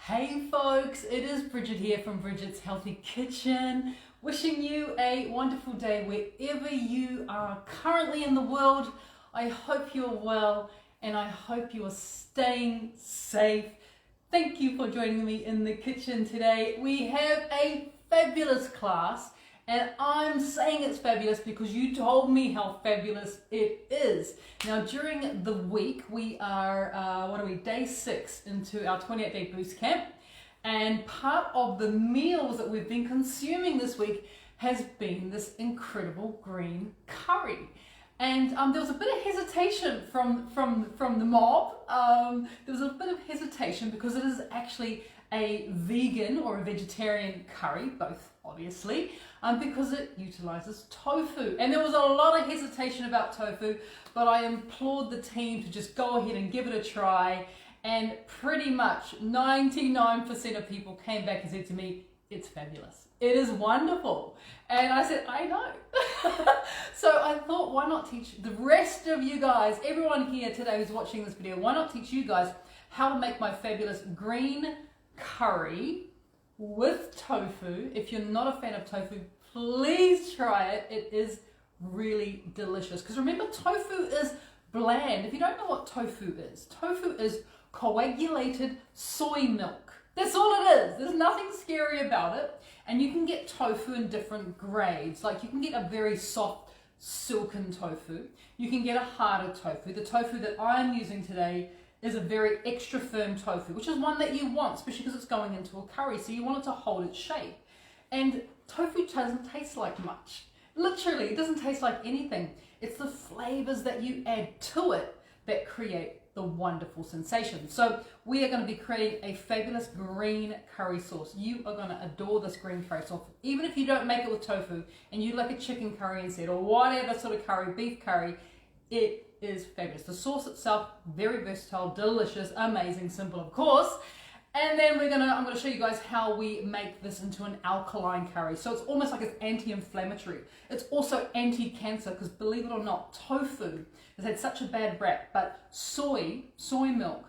Hey folks, it is Bridget here from Bridget's Healthy Kitchen, wishing you a wonderful day wherever you are currently in the world. I hope you're well and I hope you are staying safe. Thank you for joining me in the kitchen today. We have a fabulous class, and I'm saying it's fabulous because you told me how fabulous it is. Now, during the week, we are, day 6 into our 28-day boost camp. And part of the meals that we've been consuming this week has been this incredible green curry. And there was a bit of hesitation from the mob. There was a bit of hesitation because it is actually a vegan or a vegetarian curry, both obviously, because it utilizes tofu. And there was a lot of hesitation about tofu, but I implored the team to just go ahead and give it a try. And pretty much 99% of people came back and said to me, it's fabulous. It is wonderful. And I said, I know. So I thought, why not teach the rest of you guys, everyone here today who's watching this video, why not teach you guys how to make my fabulous green curry with tofu. If you're not a fan of tofu, please try it. It is really delicious. Because remember, tofu is bland. If you don't know what tofu is coagulated soy milk. That's all it is. There's nothing scary about it. And you can get tofu in different grades. Like you can get a very soft, silken tofu. You can get a harder tofu. The tofu that I'm using today is a very extra firm tofu, which is one that you want, especially because it's going into a curry, so you want it to hold its shape. And tofu doesn't taste like much. Literally, it doesn't taste like anything. It's the flavors that you add to it that create the wonderful sensation. So we are going to be creating a fabulous green curry sauce. You are going to adore this green curry sauce. Even if you don't make it with tofu and you like a chicken curry instead or whatever sort of curry, beef curry, it is fabulous. The sauce itself, very versatile, delicious, amazing, simple of course. And then I'm gonna show you guys how we make this into an alkaline curry. So it's almost like it's anti-inflammatory. It's also anti-cancer because believe it or not, tofu has had such a bad rap, but soy milk,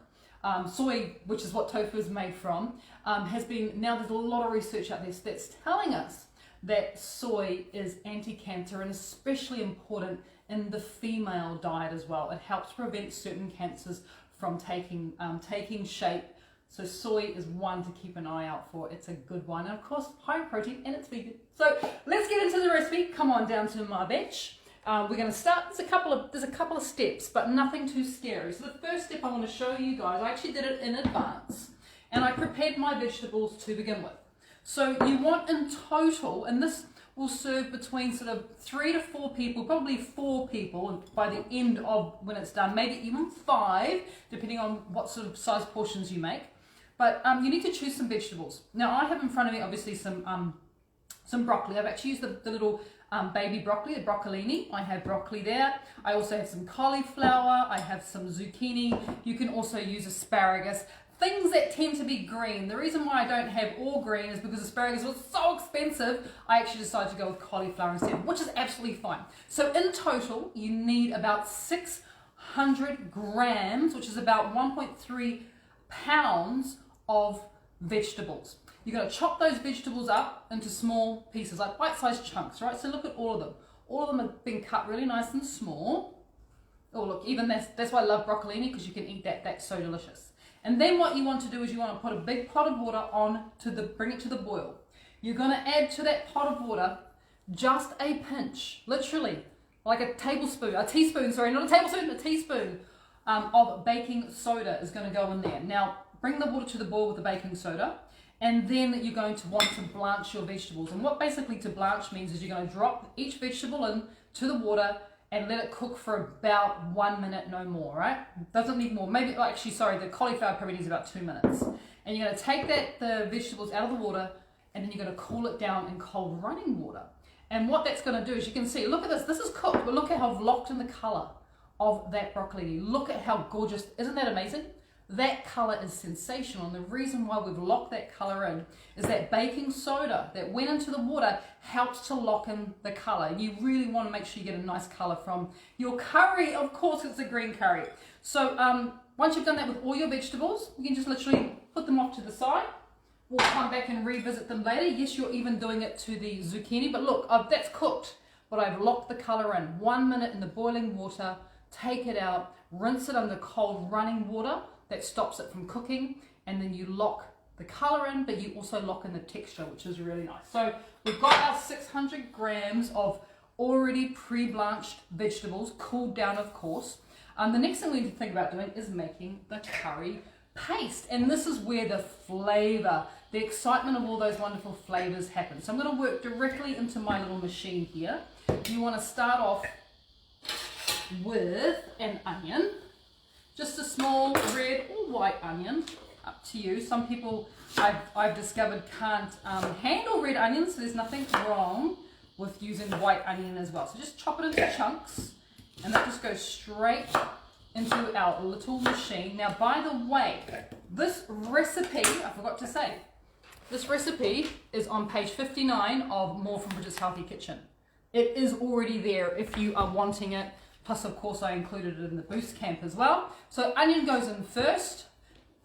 soy, which is what tofu is made from, now there's a lot of research out there that's telling us that soy is anti-cancer and especially important in the female diet as well. It helps prevent certain cancers from taking shape. So soy is one to keep an eye out for. It's a good one. And of course, high protein and it's vegan. So let's get into the recipe. Come on down to my bench. We're going to start. There's a couple of steps, but nothing too scary. So the first step I want to show you guys, I actually did it in advance, and I prepared my vegetables to begin with. So you want in total, and this will serve between sort of 3 to 4 people, probably 4 people by the end of when it's done, maybe even 5, depending on what sort of size portions you make. But you need to choose some vegetables. Now I have in front of me obviously some broccoli. I've actually used the little baby broccoli, the broccolini. I have broccoli there. I also have some cauliflower. I have some zucchini. You can also use asparagus. Things that tend to be green. The reason why I don't have all green is because asparagus was so expensive, I actually decided to go with cauliflower instead, which is absolutely fine. So in total, you need about 600 grams, which is about 1.3 pounds of vegetables. You're going to chop those vegetables up into small pieces, like bite-sized chunks, right? So look at all of them. All of them have been cut really nice and small. Oh, look, even that's why I love broccolini, because you can eat that. That's so delicious. And then what you want to do is you want to put a big pot of water bring it to the boil. You're going to add to that pot of water just a pinch, literally, like a teaspoon of baking soda is going to go in there. Now, bring the water to the boil with the baking soda, and then you're going to want to blanch your vegetables. And what basically to blanch means is you're going to drop each vegetable in to the water and let it cook for about 1 minute, no more, right? Doesn't need more. Maybe, actually, sorry, the cauliflower probably needs about 2 minutes. And you're going to take the vegetables out of the water, and then you're going to cool it down in cold running water. And what that's going to do is you can see, look at this. This is cooked, but look at how I've locked in the color of that broccoli. Look at how gorgeous. Isn't that amazing? That color is sensational, and the reason why we've locked that color in is that baking soda that went into the water helps to lock in the color. You really want to make sure you get a nice color from your curry. Of course, it's a green curry. So once you've done that with all your vegetables, you can just literally put them off to the side. We'll come back and revisit them later. Yes, you're even doing it to the zucchini, but look, that's cooked, but I've locked the colour in. 1 minute in the boiling water, take it out, rinse it under cold running water. That stops it from cooking, and then you lock the colour in, but you also lock in the texture, which is really nice. So we've got our 600 grams of already pre-blanched vegetables, cooled down of course. The next thing we need to think about doing is making the curry paste, and this is where the flavour, the excitement of all those wonderful flavours happen. So I'm going to work directly into my little machine here. You want to start off with an onion, just a small red or white onion, up to you. Some people I've discovered can't handle red onions, so there's nothing wrong with using white onion as well. So just chop it into chunks, and that just goes straight into our little machine. Now, by the way, this recipe, I forgot to say, this recipe is on page 59 of More from Bridget's Healthy Kitchen. It is already there if you are wanting it. Plus, of course, I included it in the boost camp as well. So onion goes in first.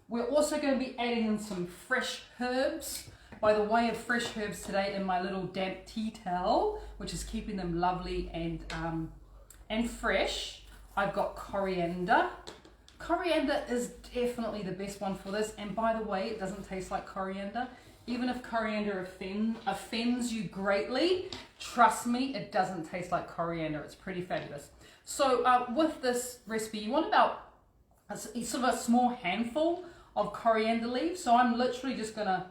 We're also going to be adding in some fresh herbs. By the way of fresh herbs today in my little damp tea towel, which is keeping them lovely and fresh, I've got coriander. Coriander is definitely the best one for this. And by the way, it doesn't taste like coriander. Even if coriander offends you greatly, trust me, it doesn't taste like coriander. It's pretty fabulous. So with this recipe, you want about sort of a small handful of coriander leaves. So I'm literally just going to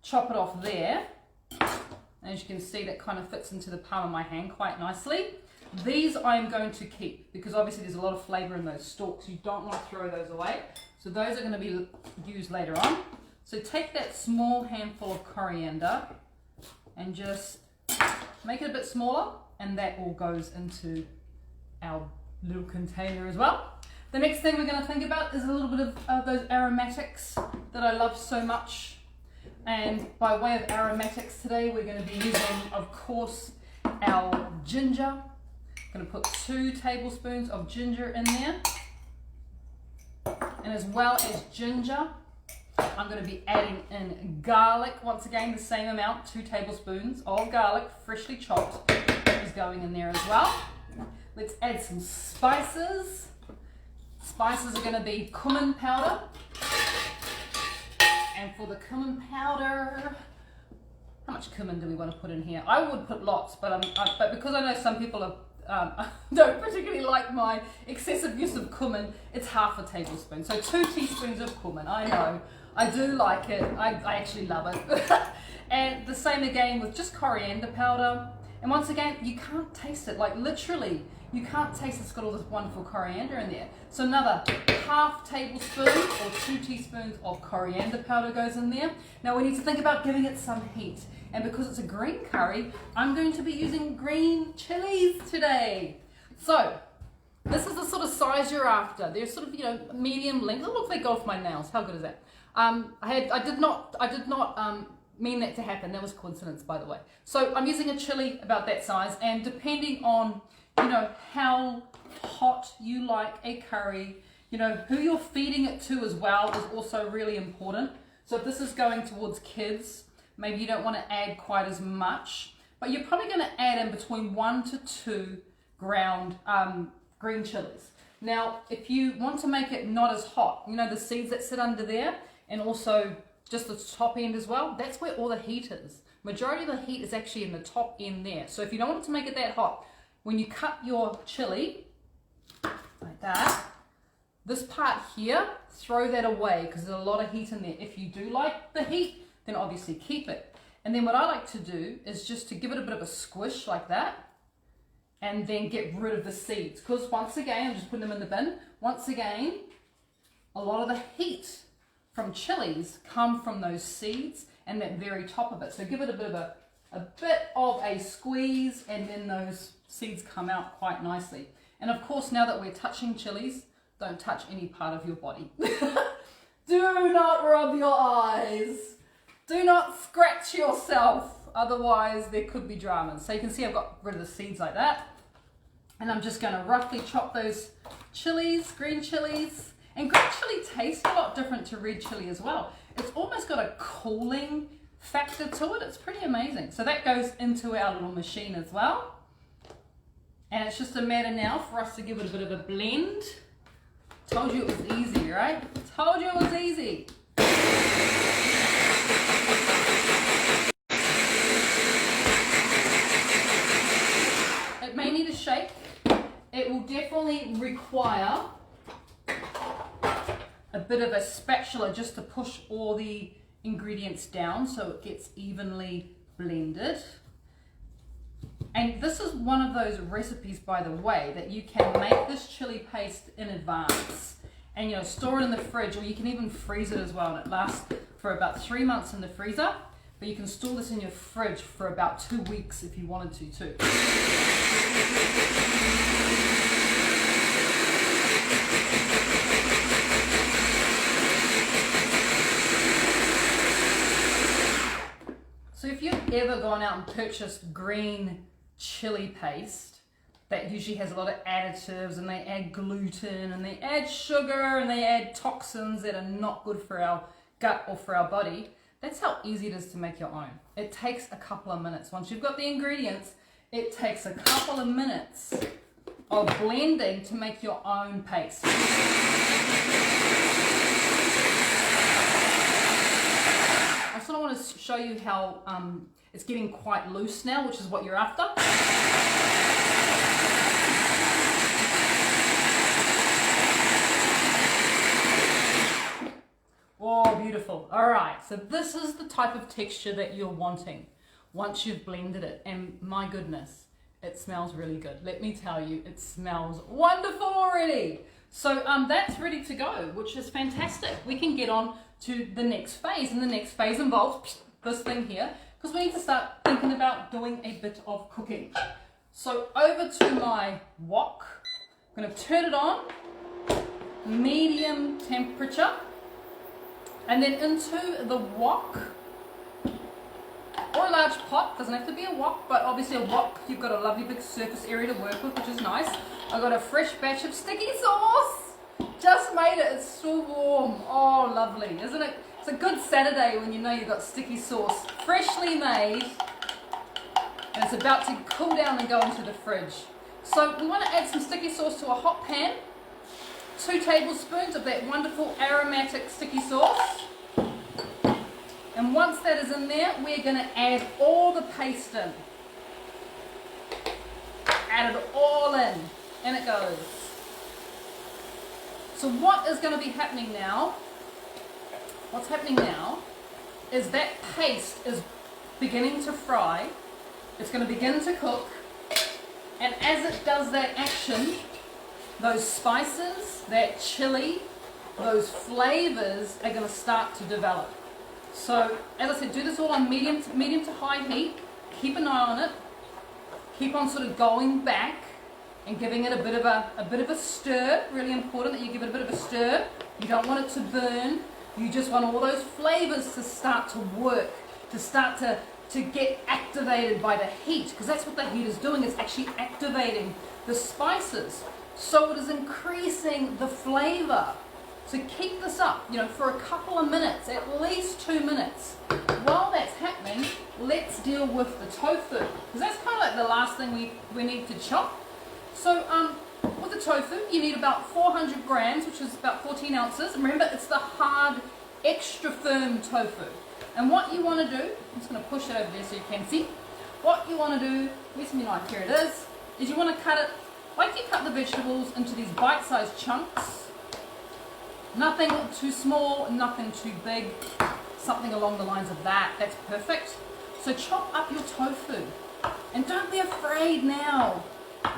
chop it off there. As you can see, that kind of fits into the palm of my hand quite nicely. These I'm going to keep because obviously there's a lot of flavour in those stalks. You don't want to throw those away. So those are going to be used later on. So take that small handful of coriander and just make it a bit smaller, and that all goes into our little container as well. The next thing we're going to think about is a little bit of those aromatics that I love so much. And by way of aromatics today, we're going to be using, of course, our ginger. I'm going to put 2 tablespoons of ginger in there. And as well as ginger, I'm going to be adding in garlic. Once again, the same amount, 2 tablespoons of garlic, freshly chopped, is going in there as well. Let's add some spices. Spices are going to be cumin powder. And for the cumin powder, how much cumin do we want to put in here? I would put lots, but because I know some people don't particularly like my excessive use of cumin, it's half a tablespoon. So 2 teaspoons of cumin. I know, I do like it. I actually love it. And the same again with just coriander powder. And once again, you can't taste it. Like literally, you can't taste it's got all this wonderful coriander in there. So another half tablespoon or 2 teaspoons of coriander powder goes in there. Now we need to think about giving it some heat. And because it's a green curry, I'm going to be using green chilies today. So this is the sort of size you're after. They're sort of, medium length. Oh, look, they go off my nails. How good is that? I did not mean that to happen. That was coincidence, by the way. So I'm using a chili about that size, and depending on how hot you like a curry, who you're feeding it to as well is also really important. So if this is going towards kids, maybe you don't want to add quite as much, but you're probably going to add in between 1 to 2 ground green chilies. Now, if you want to make it not as hot, the seeds that sit under there, and also just the top end as well, that's where all the heat is. Majority of the heat is actually in the top end there. So if you don't want it to make it that hot, when you cut your chili, like that, this part here, throw that away because there's a lot of heat in there. If you do like the heat, then obviously keep it. And then what I like to do is just to give it a bit of a squish like that, and then get rid of the seeds. Because once again, I'm just putting them in the bin. Once again, a lot of the heat from chilies come from those seeds and that very top of it. So give it a bit of a squeeze, and then those seeds come out quite nicely. And of course, now that we're touching chilies, don't touch any part of your body. Do not rub your eyes. Do not scratch yourself. Otherwise, there could be dramas. So you can see I've got rid of the seeds like that. And I'm just going to roughly chop those chilies, green chilies. And green chili tastes a lot different to red chili as well. It's almost got a cooling factor to it. It's pretty amazing. So that goes into our little machine as well. And it's just a matter now for us to give it a bit of a blend. Told you it was easy, right? Told you it was easy. It may need a shake. It will definitely require a bit of a spatula just to push all the ingredients down so it gets evenly blended. And this is one of those recipes, by the way, that you can make this chili paste in advance and, you know, store it in the fridge, or you can even freeze it as well, and it lasts for about 3 months in the freezer. But you can store this in your fridge for about 2 weeks if you wanted to too. So if you've ever gone out and purchased green chili paste, that usually has a lot of additives, and they add gluten and they add sugar and they add toxins that are not good for our gut or for our body, that's how easy it is to make your own. It takes a couple of minutes. Once you've got the ingredients, it takes a couple of minutes of blending to make your own paste. I sort of want to show you how it's getting quite loose now, which is what you're after. Oh, beautiful. All right, so this is the type of texture that you're wanting once you've blended it. And my goodness, it smells really good. Let me tell you, it smells wonderful already. So that's ready to go, which is fantastic. We can get on to the next phase, and the next phase involves this thing here, because we need to start thinking about doing a bit of cooking. So over to my wok. I'm going to turn it on, medium temperature. And then into the wok, or a large pot, doesn't have to be a wok, but obviously a wok, you've got a lovely big surface area to work with, which is nice. I got a fresh batch of sticky sauce. Just made it, it's so warm. Oh, lovely, isn't it? It's a good Saturday when you know you've got sticky sauce, freshly made, and it's about to cool down and go into the fridge. So we want to add some sticky sauce to a hot pan. 2 tablespoons of that wonderful aromatic sticky sauce. And once that is in there, we're going to add all the paste in. Add it all in, and it goes. So what is going to be happening now, what's happening now is that paste is beginning to fry. It's going to begin to cook. And as it does that action, those spices, that chili, those flavors are going to start to develop. So, as I said, do this all on medium to high heat. Keep an eye on it. Keep on sort of going back and giving it a bit of a stir. Really important that you give it a bit of a stir. You don't want it to burn. You just want all those flavors to start to work, to start to get activated by the heat, because that's what the heat is doing. It's actually activating the spices. So it is increasing the flavor. So keep this up, you know, for a couple of minutes, at least 2 minutes. While that's happening, let's deal with the tofu, because that's kind of like the last thing we need to chop. So with the tofu, you need about 400 grams, which is about 14 ounces. And remember, it's the hard, extra firm tofu. And what you want to do, I'm just going to push it over there so you can see. What you want to do, where's my knife? Here it is you want to cut it like you cut the vegetables into these bite-sized chunks. Nothing too small, nothing too big, something along the lines of that. That's perfect. So chop up your tofu. And don't be afraid now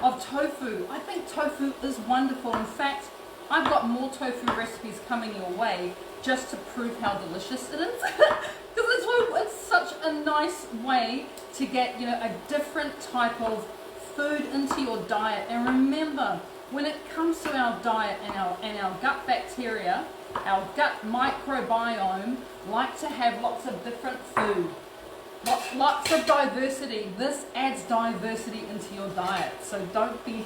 of tofu. I think tofu is wonderful. In fact, I've got more tofu recipes coming your way just to prove how delicious it is. Because it's such a nice way to get, you know, a different type of food into your diet. And remember, when it comes to our diet and our gut bacteria, our gut microbiome like to have lots of different food, lots of diversity. This adds diversity into your diet, so don't be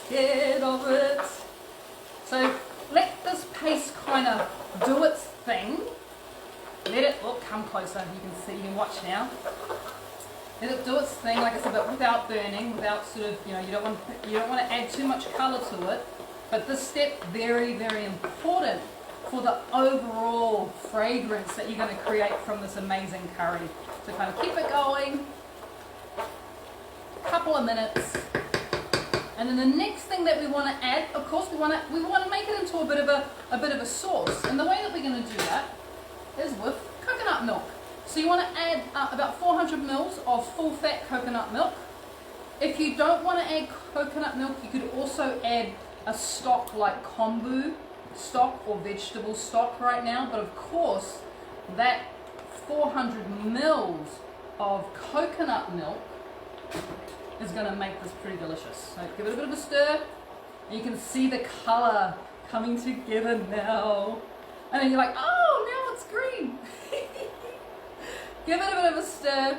scared of it. So let this paste kind of do its thing. let it, oh, come closer, you can see, you can watch now. Let it do its thing, like I said, but without burning, without sort of, you know, you don't want to add too much colour to it. But this step, very, very important for the overall fragrance that you're going to create from this amazing curry. So kind of keep it going, a couple of minutes. And then the next thing that we want to add, of course, we want to make it into a bit of a sauce. And the way that we're going to do that is with coconut milk. So you want to add about 400 mils of full-fat coconut milk. If you don't want to add coconut milk, you could also add a stock like kombu stock or vegetable stock right now. But of course, that 400 mils of coconut milk is going to make this pretty delicious. So give it a bit of a stir. And you can see the colour coming together now. And then you're like, oh, now it's green. Give it a bit of a stir.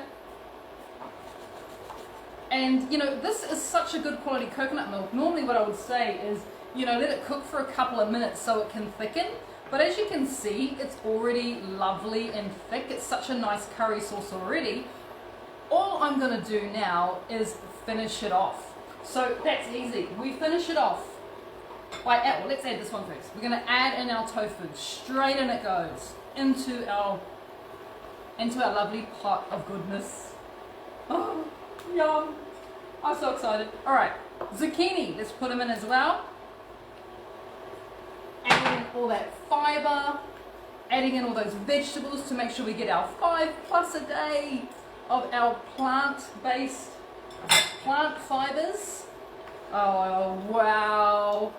And, you know, this is such a good quality coconut milk. Normally what I would say is, you know, let it cook for a couple of minutes so it can thicken. But as you can see, it's already lovely and thick. It's such a nice curry sauce already. All I'm going to do now is finish it off. So that's easy. We finish it off by, well, let's add this one first. We're going to add in our tofu. Straight in it goes into our lovely pot of goodness. Oh, yum. I'm so excited. All right, zucchini. Let's put them in as well. Adding in all that fiber. Adding in all those vegetables to make sure we get our 5+ a day of our plant-based plant fibers. Oh, wow.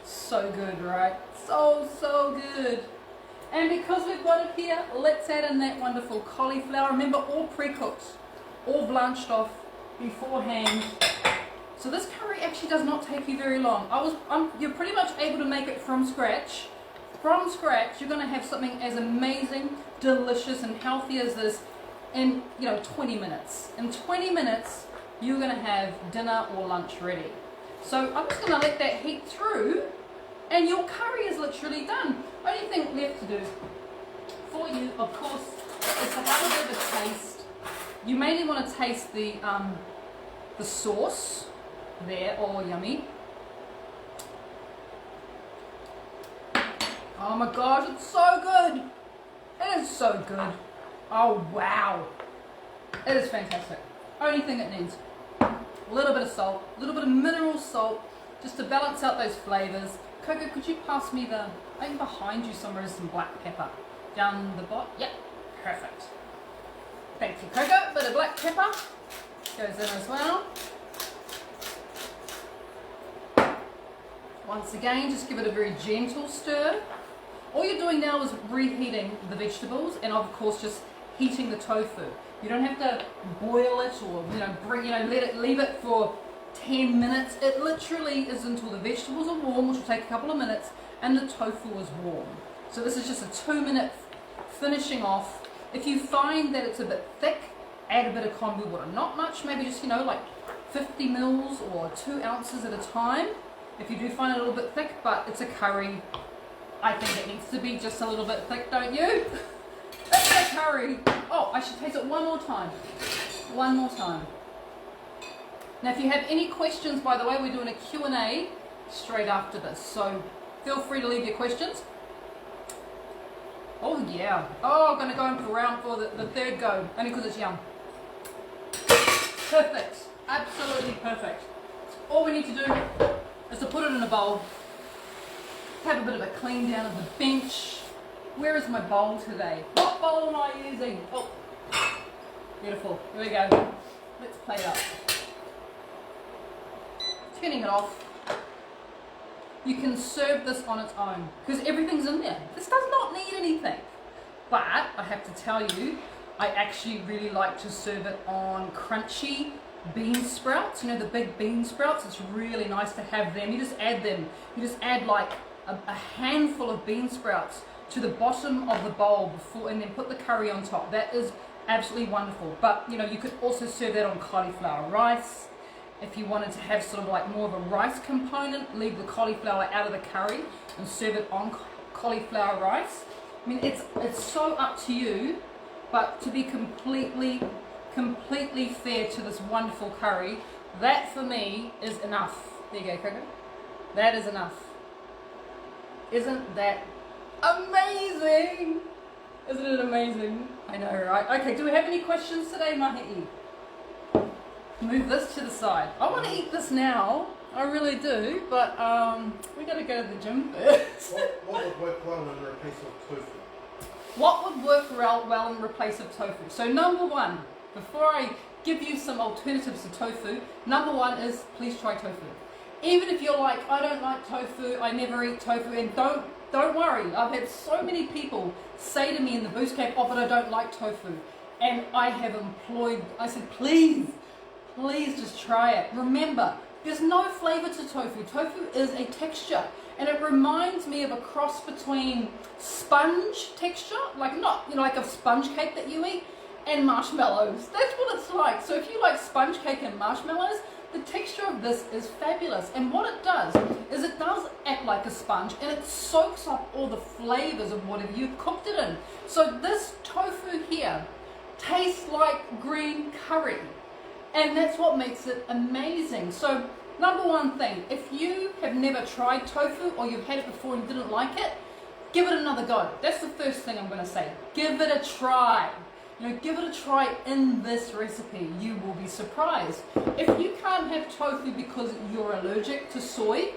So good, right? So good. And because we've got it here, let's add in that wonderful cauliflower. Remember, all pre-cooked, all blanched off beforehand. So this curry actually does not take you very long. You're pretty much able to make it from scratch. From scratch, you're going to have something as amazing, delicious, and healthy as this in, 20 minutes. In 20 minutes, you're going to have dinner or lunch ready. So I'm just going to let that heat through, and your curry is literally done. Only thing left to do for you, of course, is to have a bit of a taste. You mainly want to taste the sauce there. Oh, yummy. Oh my gosh, it's so good. It is so good. Oh, wow. It is fantastic. Only thing it needs, a little bit of salt, a little bit of mineral salt, just to balance out those flavours. Coco, could you pass me I think behind you somewhere is some black pepper. Down the bottom. Yep, perfect. Thank you, Coco. Bit of black pepper goes in as well. Once again, just give it a very gentle stir. All you're doing now is reheating the vegetables and of course just heating the tofu. You don't have to boil it or leave it for 10 minutes. It literally is until the vegetables are warm, which will take a couple of minutes, and the tofu is warm. So this is just a 2-minute finishing off. If you find that it's a bit thick, add a bit of kombu water. Not much, maybe just like 50 mils or 2 ounces at a time. If you do find it a little bit thick, but it's a curry, I think it needs to be just a little bit thick, don't you? It's a curry. Oh, I should taste it one more time. One more time. Now, if you have any questions, by the way, we're doing a Q&A straight after this. So feel free to leave your questions. Oh, yeah. Oh, I'm going to go around for the third go, only because it's yum. Perfect. Absolutely perfect. All we need to do is to put it in a bowl. Have a bit of a clean down of the bench. Where is my bowl today? What bowl am I using? Oh, beautiful. Here we go. Let's plate up. Turning it off. You can serve this on its own because everything's in there. This does not need anything. But I have to tell you, I actually really like to serve it on crunchy bean sprouts. The big bean sprouts. It's really nice to have them. You just add them. You just add like a handful of bean sprouts to the bottom of the bowl and then put the curry on top. That is absolutely wonderful. But you could also serve that on cauliflower rice. If you wanted to have sort of like more of a rice component, leave the cauliflower out of the curry and serve it on cauliflower rice. I mean, it's so up to you, but to be completely fair to this wonderful curry, that for me is enough. There you go, Coco. That is enough. Isn't that amazing? Isn't it amazing? I know, right? Okay, do we have any questions today, Mahi'i? Move this to the side. I want to eat this now. I really do, but we got to go to the gym first. What would work well in replace of tofu? What would work well in replace of tofu? So number one, before I give you some alternatives to tofu, number one is please try tofu. Even if you're like, I don't like tofu, I never eat tofu, and don't worry. I've had so many people say to me in the boost camp, oh, but I don't like tofu. And I said, please just try it. Remember, there's no flavour to tofu. Tofu is a texture, and it reminds me of a cross between sponge texture, like not, like a sponge cake that you eat, and marshmallows. That's what it's like. So if you like sponge cake and marshmallows, the texture of this is fabulous. And what it does is it does act like a sponge, and it soaks up all the flavours of whatever you've cooked it in. So this tofu here tastes like green curry. And that's what makes it amazing. So number one thing, if you have never tried tofu or you've had it before and didn't like it, give it another go. That's the first thing I'm going to say. Give it a try. Give it a try in this recipe. You will be surprised. If you can't have tofu because you're allergic to soy,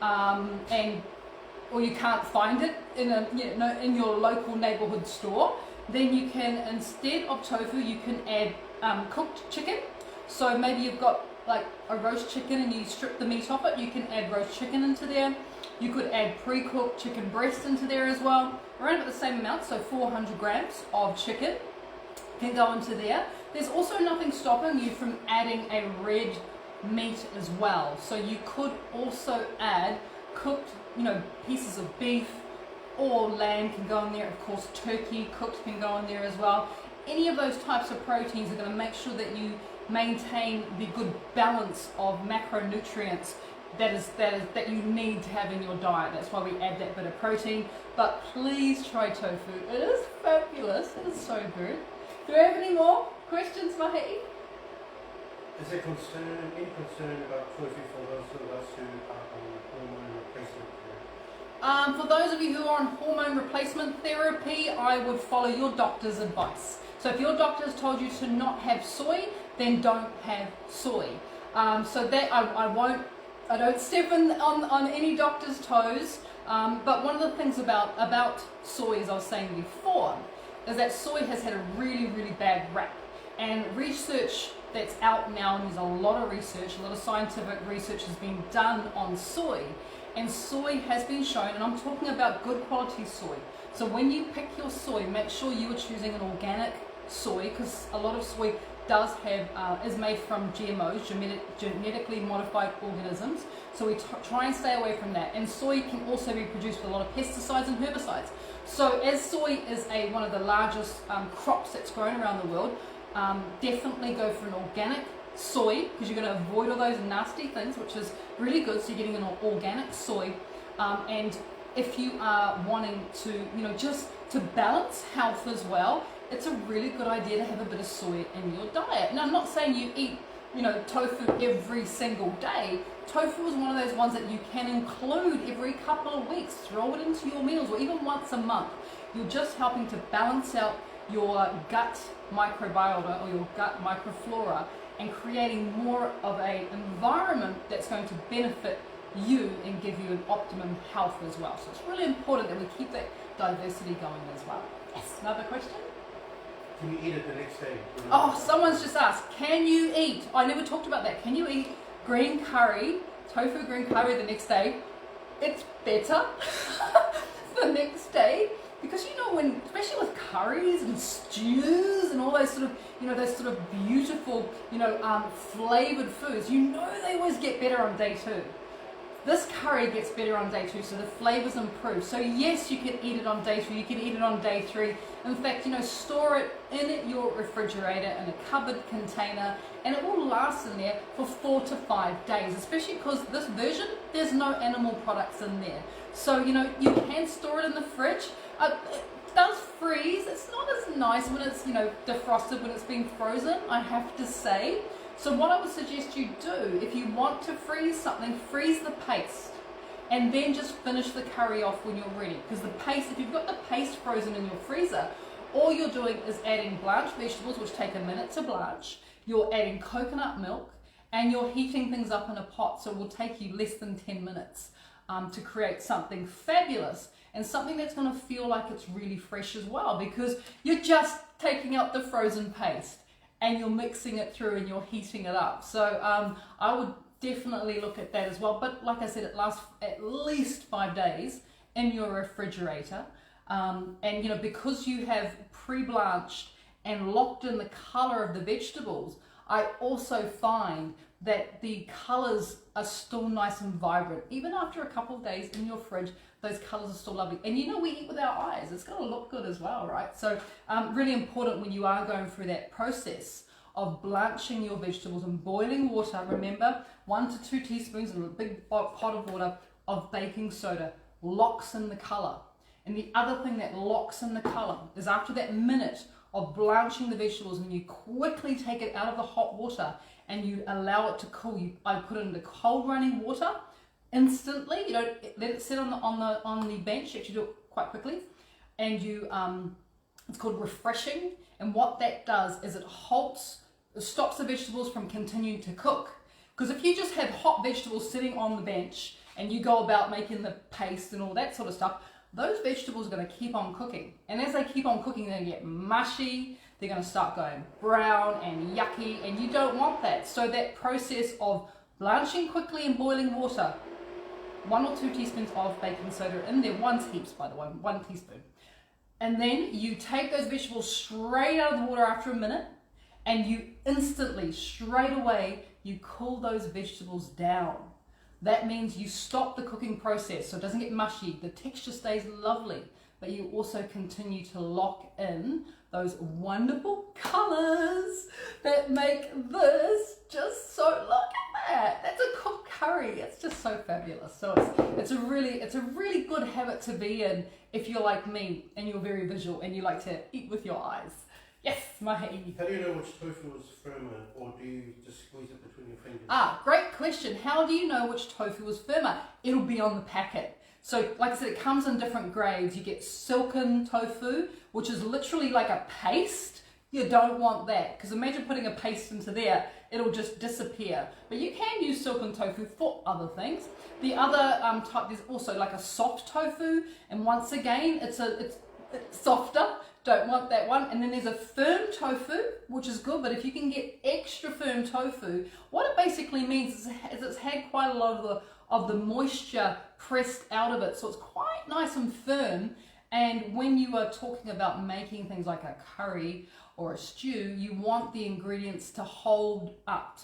or you can't find it in your local neighborhood store, then you can, instead of tofu, you can add cooked chicken. So maybe you've got like a roast chicken and you strip the meat off it, you can add roast chicken into there. You could add pre-cooked chicken breast into there as well, around about the same amount, so 400 grams of chicken can go into there. There's also nothing stopping you from adding a red meat as well. So you could also add cooked, pieces of beef or lamb can go in there. Of course, turkey cooked can go in there as well. Any of those types of proteins are going to make sure that you maintain the good balance of macronutrients that you need to have in your diet. That's why we add that bit of protein. But please try tofu. It is fabulous. It is so good. Do we have any more questions, Mahi? Is there any concern about tofu for those of us who are on hormone replacement therapy? For those of you who are on hormone replacement therapy, I would follow your doctor's advice. So if your doctor has told you to not have soy, then don't have soy. So that I don't step on any doctor's toes. But one of the things about soy, as I was saying before, is that soy has had a really, really bad rap. And research that's out now, and there's a lot of scientific research has been done on soy. And soy has been shown, and I'm talking about good quality soy. So when you pick your soy, make sure you are choosing an organic soy, because a lot of soy is made from GMOs, genetically modified organisms. So we try and stay away from that. And soy can also be produced with a lot of pesticides and herbicides. So as soy is one of the largest crops that's grown around the world, definitely go for an organic soy, because you're going to avoid all those nasty things, which is really good. So you're getting an organic soy. And if you are wanting to, just to balance health as well, it's a really good idea to have a bit of soy in your diet. Now, I'm not saying you eat, tofu every single day. Tofu is one of those ones that you can include every couple of weeks. Throw it into your meals, or even once a month. You're just helping to balance out your gut microbiota or your gut microflora, and creating more of an environment that's going to benefit you and give you an optimum health as well. So it's really important that we keep that diversity going as well. Yes. Another question? Can you eat it the next day? Oh, someone's just asked, can you eat, I never talked about that, can you eat green curry, tofu green curry the next day? It's better the next day, because when, especially with curries and stews and all those sort of beautiful, flavored foods, they always get better on day 2. This curry gets better on day 2, so the flavors improve. So yes, you can eat it on day 2, you can eat it on day 3. In fact, store it in your refrigerator in a covered container, and it will last in there for 4 to 5 days, especially because this version, there's no animal products in there. So, you can store it in the fridge. does freeze. It's not as nice when it's, you know, defrosted, when it's been frozen, I have to say. So what I would suggest you do, if you want to freeze something, freeze the paste and then just finish the curry off when you're ready. Because the paste, if you've got the paste frozen in your freezer, all you're doing is adding blanched vegetables, which take a minute to blanch. You're adding coconut milk and you're heating things up in a pot. So it will take you less than 10 minutes to create something fabulous and something that's going to feel like it's really fresh as well, because you're just taking out the frozen paste and you're mixing it through and you're heating it up. So I would definitely look at that as well. But like I said, it lasts at least 5 days in your refrigerator. And you know, because you have pre-blanched and locked in the color of the vegetables, I also find that the colors are still nice and vibrant. Even after a couple of days in your fridge, those colors are still lovely. And you know, we eat with our eyes. It's gonna look good as well, right? So really important when you are going through that process of blanching your vegetables and boiling water. Remember, 1 to 2 teaspoons in a big pot of water of baking soda locks in the color. And the other thing that locks in the color is after that minute of blanching the vegetables, and you quickly take it out of the hot water and you allow it to cool. I put it into cold running water instantly. You don't let it sit on the bench. You actually do it quite quickly, and you it's called refreshing. And what that does is it stops the vegetables from continuing to cook. Because if you just have hot vegetables sitting on the bench and you go about making the paste and all that sort of stuff, those vegetables are going to keep on cooking. And as they keep on cooking, they're going to get mushy, they're going to start going brown and yucky, and you don't want that. So that process of blanching quickly in boiling water, 1 or 2 teaspoons of baking soda in there, 1 heaps by the way, 1 teaspoon. And then you take those vegetables straight out of the water after a minute, and you instantly, straight away, you cool those vegetables down. That means you stop the cooking process so it doesn't get mushy, the texture stays lovely, but you also continue to lock in those wonderful colors that make this just so, look at that, that's a cooked curry. It's just so fabulous. So it's a really good habit to be in if you're like me and you're very visual and you like to eat with your eyes. Yes, Mahi. How do you know which tofu is firmer, or do you just squeeze it between your fingers? Great question. How do you know which tofu is firmer? It'll be on the packet. So like I said, it comes in different grades. You get silken tofu, which is literally like a paste. You don't want that, because imagine putting a paste into there, it'll just disappear. But you can use silken tofu for other things. The other type, there's also like a soft tofu, and once again, it's softer. Don't want that one. And then there's a firm tofu, which is good, but if you can get extra firm tofu, what it basically means is it's had quite a lot of the moisture pressed out of it, so it's quite nice and firm. And when you are talking about making things like a curry or a stew, you want the ingredients to hold up,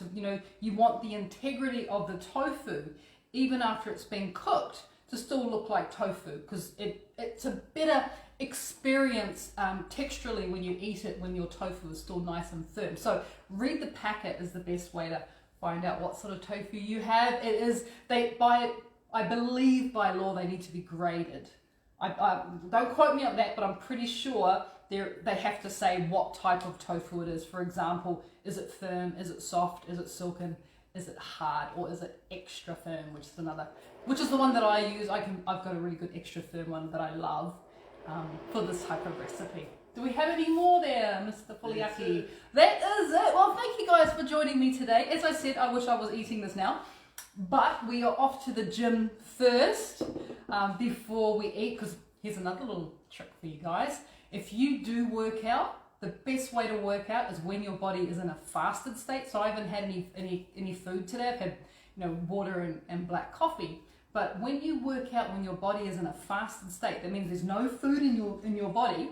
you want the integrity of the tofu, even after it's been cooked, to still look like tofu, because it's a better experience texturally when you eat it, when your tofu is still nice and firm. So read the packet is the best way to find out what sort of tofu you have. I believe by law they need to be graded. I don't quote me on that, but I'm pretty sure they have to say what type of tofu it is. For example, is it firm, is it soft, is it silken, is it hard, or is it extra firm, which is the one that I use. I've got a really good extra firm one that I love for this type of recipe. Do we have any more there, Mr. Puliaki? That is it. Well, thank you guys for joining me today. As I said, I wish I was eating this now, but we are off to the gym first before we eat, because here's another little trick for you guys. If you do work out, the best way to work out is when your body is in a fasted state. So I haven't had any food today. I've had water and black coffee. But when you work out, when your body is in a fasted state, that means there's no food in your body.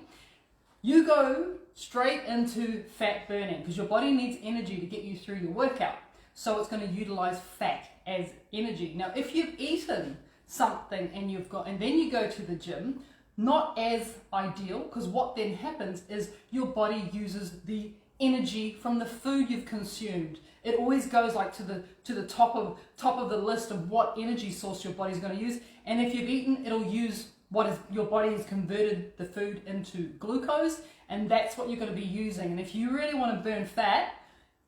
You go straight into fat burning, because your body needs energy to get you through your workout. So it's going to utilize fat as energy. Now, if you've eaten something and then you go to the gym, not as ideal, because what then happens is your body uses the energy from the food you've consumed. It always goes like to the top of the list of what energy source your body's going to use. And if you've eaten, it'll use your body has converted the food into glucose, and that's what you're going to be using. And if you really want to burn fat,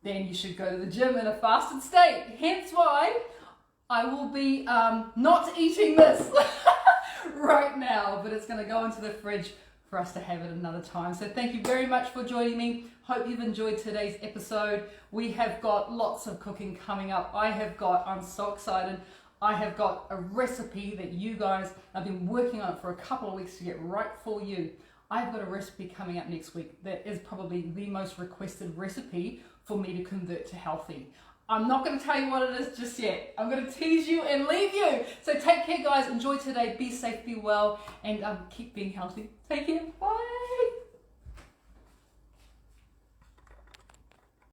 then you should go to the gym in a fasted state. Hence why I will be not eating this right now, but it's going to go into the fridge for us to have it another time. So thank you very much for joining me. Hope you've enjoyed today's episode. We have got lots of cooking coming up. I'm so excited. I have got a recipe that you guys, I've been working on it for a couple of weeks to get right for you. I've got a recipe coming up next week that is probably the most requested recipe for me to convert to healthy. I'm not going to tell you what it is just yet. I'm going to tease you and leave you. So take care, guys. Enjoy today. Be safe, be well, and keep being healthy. Take care. Bye.